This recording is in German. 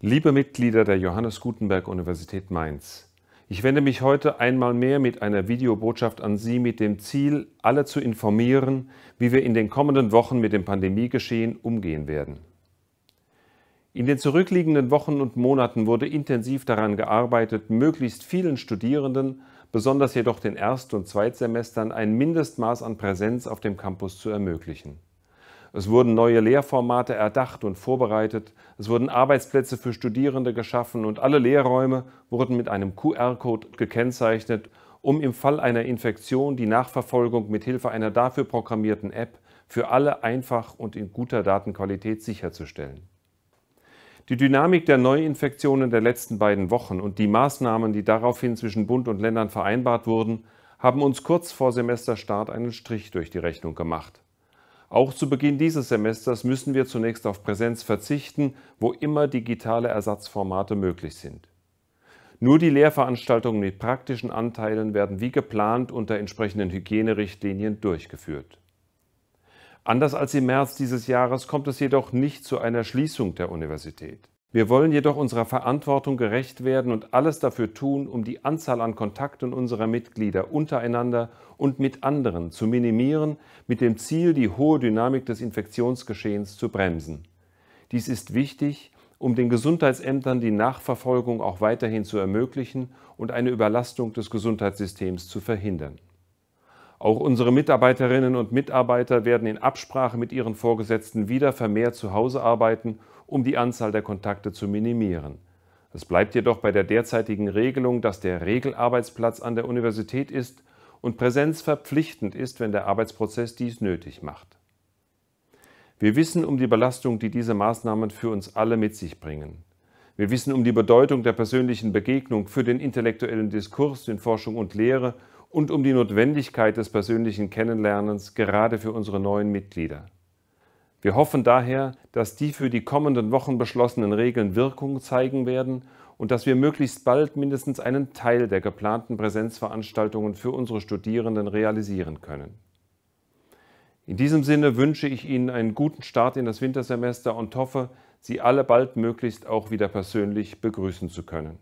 Liebe Mitglieder der Johannes Gutenberg Universität Mainz, ich wende mich heute einmal mehr mit einer Videobotschaft an Sie mit dem Ziel, alle zu informieren, wie wir in den kommenden Wochen mit dem Pandemiegeschehen umgehen werden. In den zurückliegenden Wochen und Monaten wurde intensiv daran gearbeitet, möglichst vielen Studierenden, besonders jedoch den Erst- und Zweitsemestern, ein Mindestmaß an Präsenz auf dem Campus zu ermöglichen. Es wurden neue Lehrformate erdacht und vorbereitet, es wurden Arbeitsplätze für Studierende geschaffen und alle Lehrräume wurden mit einem QR-Code gekennzeichnet, um im Fall einer Infektion die Nachverfolgung mit Hilfe einer dafür programmierten App für alle einfach und in guter Datenqualität sicherzustellen. Die Dynamik der Neuinfektionen der letzten beiden Wochen und die Maßnahmen, die daraufhin zwischen Bund und Ländern vereinbart wurden, haben uns kurz vor Semesterstart einen Strich durch die Rechnung gemacht. Auch zu Beginn dieses Semesters müssen wir zunächst auf Präsenz verzichten, wo immer digitale Ersatzformate möglich sind. Nur die Lehrveranstaltungen mit praktischen Anteilen werden wie geplant unter entsprechenden Hygienerichtlinien durchgeführt. Anders als im März dieses Jahres kommt es jedoch nicht zu einer Schließung der Universität. Wir wollen jedoch unserer Verantwortung gerecht werden und alles dafür tun, um die Anzahl an Kontakten unserer Mitglieder untereinander und mit anderen zu minimieren, mit dem Ziel, die hohe Dynamik des Infektionsgeschehens zu bremsen. Dies ist wichtig, um den Gesundheitsämtern die Nachverfolgung auch weiterhin zu ermöglichen und eine Überlastung des Gesundheitssystems zu verhindern. Auch unsere Mitarbeiterinnen und Mitarbeiter werden in Absprache mit ihren Vorgesetzten wieder vermehrt zu Hause arbeiten, um die Anzahl der Kontakte zu minimieren. Es bleibt jedoch bei der derzeitigen Regelung, dass der Regelarbeitsplatz an der Universität ist und Präsenz verpflichtend ist, wenn der Arbeitsprozess dies nötig macht. Wir wissen um die Belastung, die diese Maßnahmen für uns alle mit sich bringen. Wir wissen um die Bedeutung der persönlichen Begegnung für den intellektuellen Diskurs in Forschung und Lehre und um die Notwendigkeit des persönlichen Kennenlernens, gerade für unsere neuen Mitglieder. Wir hoffen daher, dass die für die kommenden Wochen beschlossenen Regeln Wirkung zeigen werden und dass wir möglichst bald mindestens einen Teil der geplanten Präsenzveranstaltungen für unsere Studierenden realisieren können. In diesem Sinne wünsche ich Ihnen einen guten Start in das Wintersemester und hoffe, Sie alle baldmöglichst auch wieder persönlich begrüßen zu können.